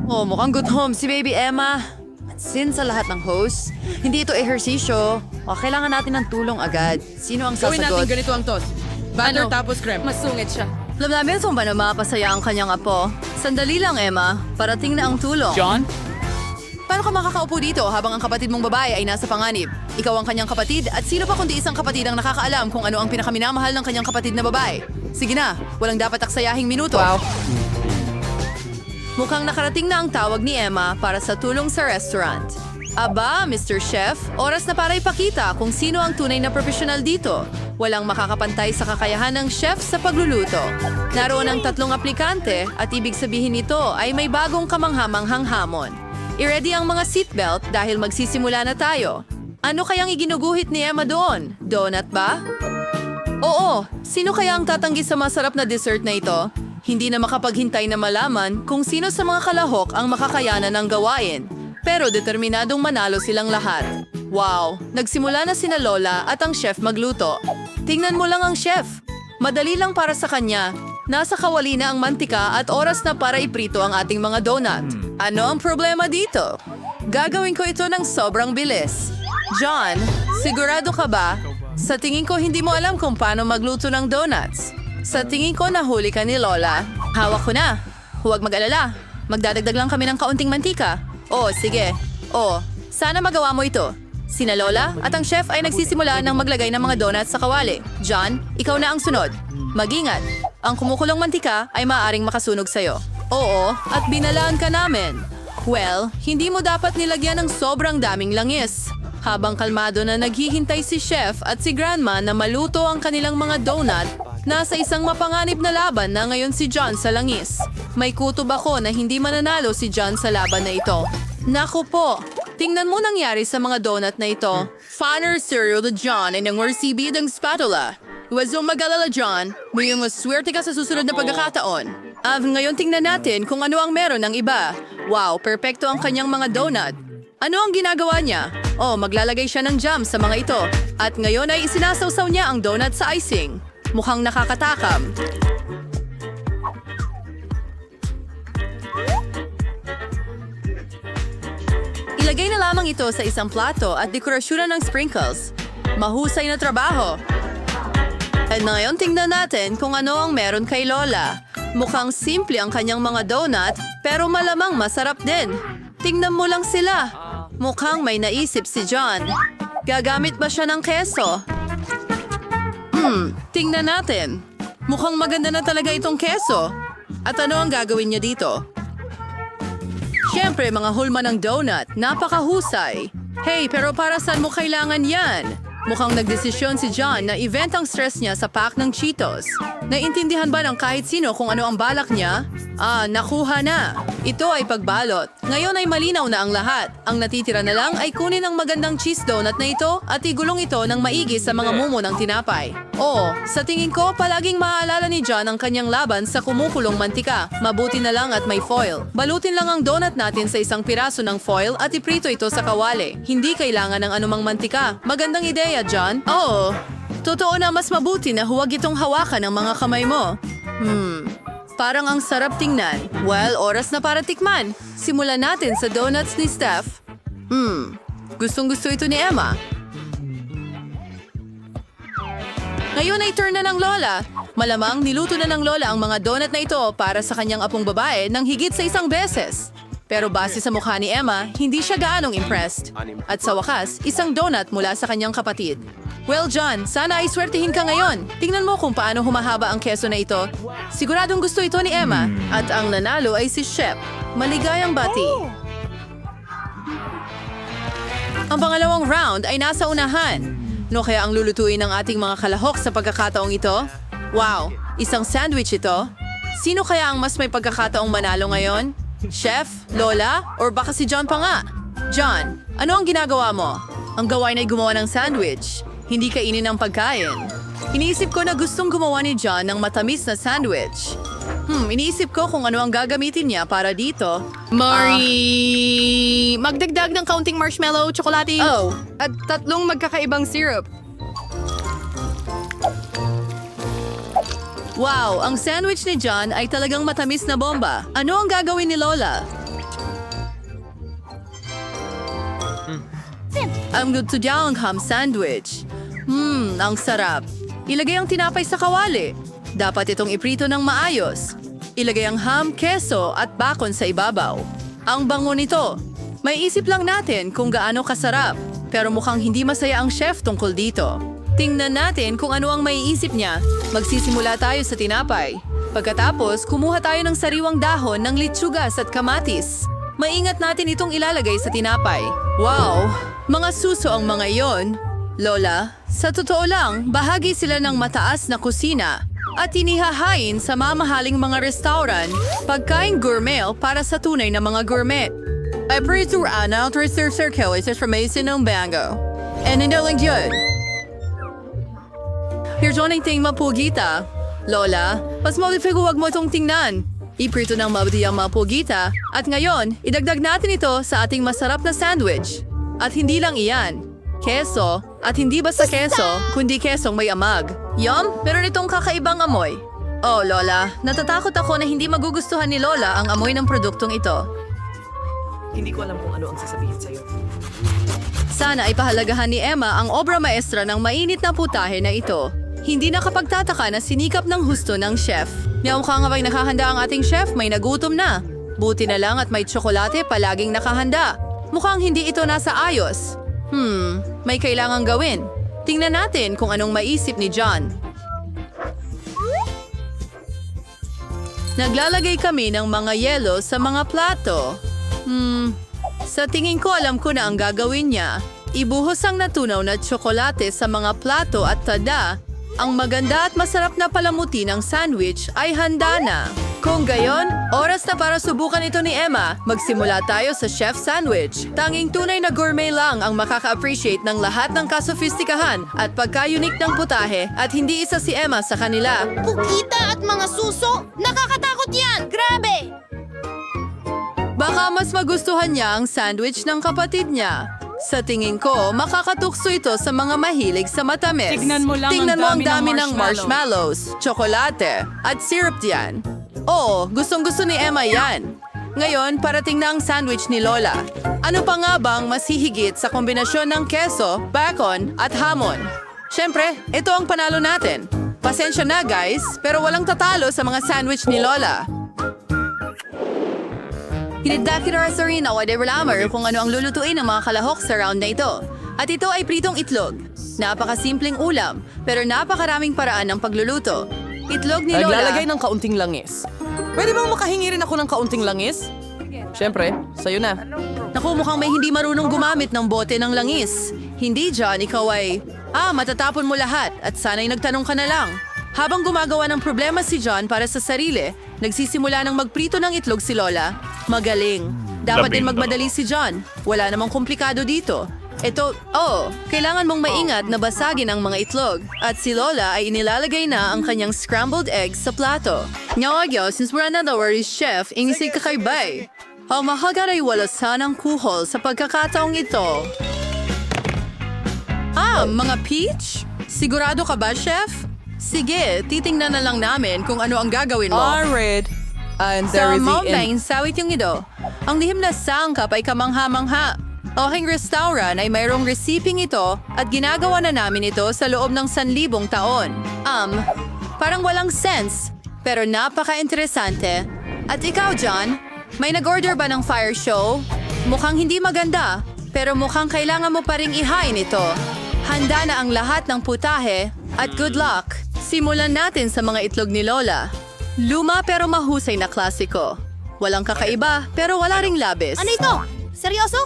Oh, mukhang gutom si Baby Emma. At since sa lahat ng hosts, hindi ito ehersisyo. O kailangan natin ng tulong agad. Sino ang Gawin natin sasagot? ganito ang toss. Batter tapos creme. Masungit siya. Lablabi ba na mapasaya ang kanyang apo? Sandali lang, Emma. Parating na ang tulong. John? Paano ka makakaupo dito habang ang kapatid mong babae ay nasa panganib? Ikaw ang kanyang kapatid at sino pa kundi isang kapatid ang nakakaalam kung ano ang pinakaminamahal ng kanyang kapatid na babae? Sige na, walang dapat aksayahing minuto. Wow. Mukhang nakarating na ang tawag ni Emma para sa tulong sa restaurant. Aba, Mr. Chef, oras na para ipakita kung sino ang tunay na profesional dito. Walang makakapantay sa kakayahan ng chef sa pagluluto. Naroon ang 3 aplikante at ibig sabihin nito ay may bagong kamanghamanghang hamon. I-ready ang mga seatbelt dahil magsisimula na tayo. Ano kayang iginuguhit ni Emma doon? Donut ba? Oo, sino kaya ang tatanggi sa masarap na dessert na ito? Hindi na makapaghintay na malaman kung sino sa mga kalahok ang makakayanan ng gawain. Pero determinadong manalo silang lahat. Wow, nagsimula na sina Lola at ang chef magluto. Tingnan mo lang ang chef. Madali lang para sa kanya. Nasa kawali na ang mantika at oras na para iprito ang ating mga donut. Ano ang problema dito? Gagawin ko ito ng sobrang bilis. John, sigurado ka ba? Sa tingin ko hindi mo alam kung paano magluto ng donuts. Sa tingin ko nahuli ka ni Lola. Hawak ko na. Huwag mag-alala. Magdadagdag lang kami ng kaunting mantika. Oh, sige. Oh, sana magawa mo ito. Sina Lola at ang chef ay nagsisimula ng maglagay ng mga donuts sa kawali. John, ikaw na ang sunod. Mag-ingat. Ang kumukulong mantika ay maaaring makasunog sa'yo. Oo, at binalaan ka namin. Well, hindi mo dapat nilagyan ng sobrang daming langis. Habang kalmado na naghihintay si chef at si grandma na maluto ang kanilang mga donut, nasa isang mapanganib na laban na ngayon si John sa langis. May kutob ako na hindi mananalo si John sa laban na ito. Naku po, tingnan mo nangyari sa mga donut na ito. Fanner cereal to John ay nangwarsibid ang spatula. Huwag mong mag-alala, John. May maswerte ka sa susunod na pagkakataon. Ngayon tingnan natin kung ano ang meron ng iba. Wow, perpekto ang kanyang mga donut. Ano ang ginagawa niya? Oh, maglalagay siya ng jam sa mga ito. At ngayon ay isinasawsaw niya ang donut sa icing. Mukhang nakakatakam. Ilagay na lamang ito sa isang plato at dekorasyonan ng sprinkles. Mahusay na trabaho. At ngayon tingnan natin kung ano ang meron kay Lola. Mukhang simple ang kanyang mga donut, pero malamang masarap din. Tingnan mo lang sila. Mukhang may naisip si John. Gagamit ba siya ng keso? Tingnan natin. Mukhang maganda na talaga itong keso. At ano ang gagawin niya dito? Siyempre, mga hulma ng donut. Napakahusay. Hey, pero para saan mo kailangan yan? Mukhang nagdesisyon si John na event ang stress niya sa pack ng Cheetos. Naintindihan ba ng kahit sino kung ano ang balak niya? Nakuha na. Ito ay pagbalot. Ngayon ay malinaw na ang lahat. Ang natitira na lang ay kunin ang magandang cheese donut na ito at igulong ito ng maigi sa mga mumo ng tinapay. Oo, sa tingin ko palaging maaalala ni John ang kanyang laban sa kumukulong mantika. Mabuti na lang at may foil. Balutin lang ang donut natin sa isang piraso ng foil at iprito ito sa kawali. Hindi kailangan ng anumang mantika. Magandang ideya, John. Oo. Totoo na mas mabuti na huwag itong hawakan ng mga kamay mo. Parang ang sarap tingnan. Well, oras na para tikman. Simulan natin sa donuts ni Steph. Gustong-gusto ito ni Emma. Ngayon ay turn na ng Lola. Malamang niluto na ng Lola ang mga donut na ito para sa kanyang apong babae ng higit sa 1 beses. Pero base sa mukha ni Emma, hindi siya gaanong impressed. At sa wakas, isang donut mula sa kanyang kapatid. Well, John, sana ay swertihin ka ngayon. Tingnan mo kung paano humahaba ang keso na ito. Siguradong gusto ito ni Emma. At ang nanalo ay si Chef. Maligayang bati. Ang pangalawang round ay nasa unahan. No kaya ang lulutuin ng ating mga kalahok sa pagkakataong ito? Wow, isang sandwich ito? Sino kaya ang mas may pagkakataong manalo ngayon? Chef? Lola? Or baka si John pa nga? John, ano ang ginagawa mo? Ang gawain ay gumawa ng sandwich. Hindi kainin ang pagkain. Iniisip ko na gustong gumawa ni John ng matamis na sandwich. Iniisip ko kung ano ang gagamitin niya para dito. Mari! Magdagdag ng kaunting marshmallow, tsokolate. Oh, At 3 magkakaibang syrup. wow, ang sandwich ni John ay talagang matamis na bomba. Ano ang gagawin ni Lola? Ang gusto ang ham sandwich. Ang sarap. Ilagay ang tinapay sa kawali. Dapat itong iprito ng maayos. Ilagay ang ham, keso at bacon sa ibabaw. Ang bango nito. May isip lang natin kung gaano kasarap. Pero mukhang hindi masaya ang chef tungkol dito. Tingnan natin kung ano ang maiisip niya. Magsisimula tayo sa tinapay. Pagkatapos, kumuha tayo ng sariwang dahon ng litsugas at kamatis. Maingat natin itong ilalagay sa tinapay. Wow! Mga suso ang mga iyon. Lola, sa totoo lang, bahagi sila ng mataas na kusina at inihahain sa mamahaling mga restaurant, pagkain gourmet para sa tunay na mga gourmet. I prefer Anna to reserve circle is from Mason ng Bango. And hindi lang yun. Here's one thing mapugita. Lola, mas malifigo wag mo itong tingnan. Iprito ng mabuti ang mapugita at ngayon, idagdag natin ito sa ating masarap na sandwich. At hindi lang iyan. Keso, at hindi basta keso, kundi kesong may amag. Yum, meron itong kakaibang amoy. Oh, Lola, natatakot ako na hindi magugustuhan ni Lola ang amoy ng produktong ito. Hindi ko alam kung ano ang sasabihin sa'yo. Sana ay pahalagahan ni Emma ang obra maestra ng mainit na putahe na ito. Hindi nakapagtataka na sinikap ng husto ng chef. Mukha nga ba'y nakahanda ang ating chef, may nagutom na. Buti na lang at may tsokolate palaging nakahanda. Mukhang hindi ito nasa ayos. May kailangang gawin. Tingnan natin kung anong maisip ni John. Naglalagay kami ng mga yelo sa mga plato. Sa tingin ko alam ko na ang gagawin niya. Ibuhos ang natunaw na tsokolate sa mga plato at tada. Ang maganda at masarap na palamuti ng sandwich ay handa na. Kung gayon, oras na para subukan ito ni Emma. Magsimula tayo sa chef sandwich. Tanging tunay na gourmet lang ang makaka-appreciate ng lahat ng kasofistikahan at pagka-unique ng putahe at hindi isa si Emma sa kanila. Pugita at mga suso? Nakakatakot yan! Grabe! Baka mas magustuhan niya ang sandwich ng kapatid niya. Sa tingin ko, makakatukso ito sa mga mahilig sa matamis. Tignan mo lang Tingnan mo ang dami ng ng marshmallows, tsokolate, at syrup diyan. Oo, gustong-gusto ni Emma yan. Ngayon, parating na ang sandwich ni Lola. Ano pa nga bang mas hihigit sa kombinasyon ng keso, bacon, at hamon? Siyempre, ito ang panalo natin. Pasensya na guys, pero walang tatalo sa mga sandwich ni Lola. Hinidakira sa rin ako kung ano ang lulutuin ng mga kalahok sa round na ito. At ito ay pritong itlog. Napakasimpleng ulam, pero napakaraming paraan ng pagluluto. Itlog ni Lola. Naglalagay ng kaunting langis. Pwede bang makahingi rin ako ng kaunting langis? Siyempre, sa'yo na. Naku, mukhang may hindi marunong gumamit ng bote ng langis. Hindi, John, ikaw ay... matatapon mo lahat at sana'y nagtanong ka na lang. Habang gumagawa ng problema si John para sa sarili, nagsisimula ng magprito ng itlog si Lola. Magaling. Dapat din magmadali si John. Wala namang komplikado dito. Kailangan mong maingat na basagin ang mga itlog. At si Lola ay inilalagay na ang kanyang scrambled eggs sa plato. Ngayon, since we're another chef, inisig kakaibay. Ang mahagar ay wala sanang kuhol sa pagkakataong ito. Mga peach? Sigurado ka ba, chef? Sige, titingnan na lang namin kung ano ang gagawin mo. Alright. And there Sa is the mountain, sawit yung ito. Ang lihim na sangkap ay kamangha-mangha. Aking restaurant ay mayroong resiping ito at ginagawa na namin ito sa loob ng 1,000 taon. Parang walang sense, pero napaka-interesante. At ikaw, John, may nag-order ba ng fire show? Mukhang hindi maganda, pero mukhang kailangan mo pa ring ihain ito. Handa na ang lahat ng putahe at good luck. Simulan natin sa mga itlog ni Lola. Luma pero mahusay na klasiko. Walang kakaiba pero wala ring labis. Ano ito? Seryoso?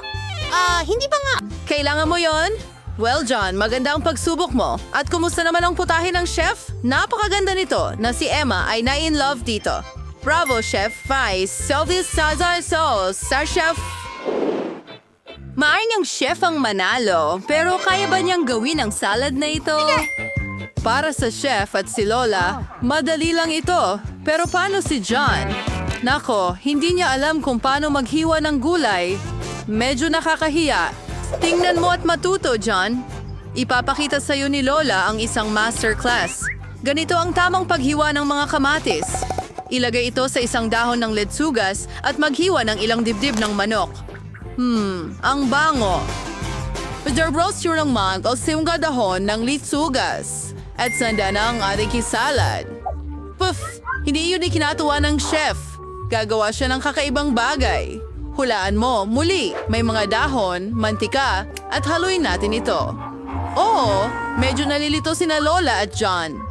Hindi pa nga. Kailangan mo yon? Well, John, maganda ang pagsubok mo. At kumusta naman ang putahe ng chef? Napakaganda nito na si Emma ay na-in love dito. Bravo, Chef Vice. Sylvia Sazar Sauce. Sa Chef... Maaring ang chef ang manalo, pero kaya ba niyang gawin ang salad na ito? Para sa chef at si Lola, madali lang ito. Pero paano si John? Nako, hindi niya alam kung paano maghiwa ng gulay. Medyo nakakahiya. Tingnan mo at matuto, John. Ipapakita sa iyo ni Lola ang isang masterclass. Ganito ang tamang paghiwa ng mga kamatis. Ilagay ito sa isang dahon ng letsugas at maghiwa ng ilang dibdib ng manok. Ang bango. Roast yung mang o siungga dahon ng litsugas. At sanda na ang ating salad. Puff! Hindi yun ikinatuwa ng chef. Gagawa siya ng kakaibang bagay. Hulaan mo, muli, may mga dahon, mantika, at haluin natin ito. Oo, medyo nalilito sina Lola at John.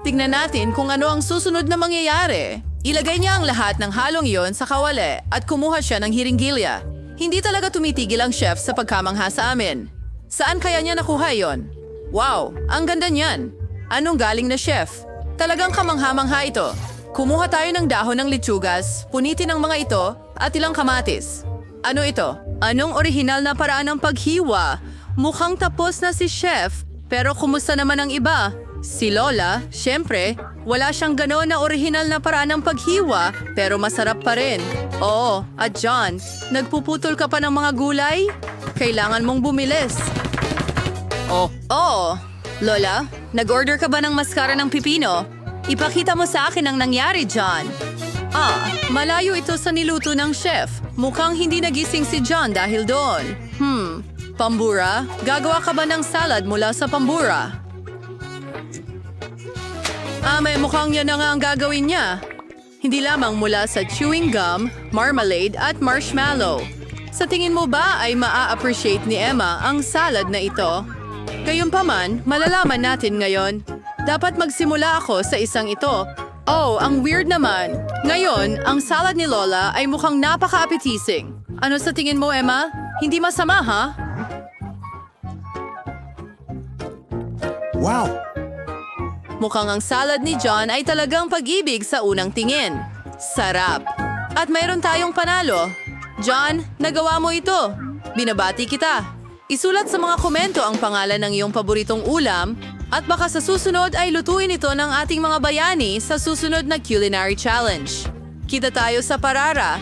Tignan natin kung ano ang susunod na mangyayari. Ilagay niya ang lahat ng halong iyon sa kawali at kumuha siya ng hiringgilya. Hindi talaga tumitigil ang chef sa pagkamangha sa amin. Saan kaya niya nakuha yon? Wow, ang ganda niyan. Anong galing na chef? Talagang kamangha-mangha ito. Kumuha tayo ng dahon ng litsugas, punitin ang mga ito at ilang kamatis. Ano ito? Anong orihinal na paraan ng paghiwa? Mukhang tapos na si chef, pero kumusta naman ang iba? Si Lola, syempre, wala siyang ganoon na orihinal na paraan ng paghiwa, pero masarap pa rin. Oo, at John, nagpuputol ka pa ng mga gulay? Kailangan mong bumilis. Oo, Lola, nag-order ka ba ng maskara ng pipino? Ipakita mo sa akin ang nangyari, John. Malayo ito sa niluto ng chef. Mukhang hindi nagising si John dahil doon. Pambura? Gagawa ka ba ng salad mula sa pambura? May mukhang yan na nga ang gagawin niya. Hindi lamang mula sa chewing gum, marmalade at marshmallow. Sa tingin mo ba ay maa-appreciate ni Emma ang salad na ito? Gayunpaman, malalaman natin ngayon. Dapat magsimula ako sa isang ito. Oh, ang weird naman. Ngayon, ang salad ni Lola ay mukhang napaka-appetizing. Ano sa tingin mo, Emma? Hindi masama, ha? Wow! Mukhang ang salad ni John ay talagang pag-ibig sa unang tingin. Sarap. At mayroon tayong panalo. John, nagawa mo ito. Binabati kita. Isulat sa mga komento ang pangalan ng iyong paboritong ulam at baka sa susunod ay lutuin ito ng ating mga bayani sa susunod na culinary challenge. Kita tayo sa parara.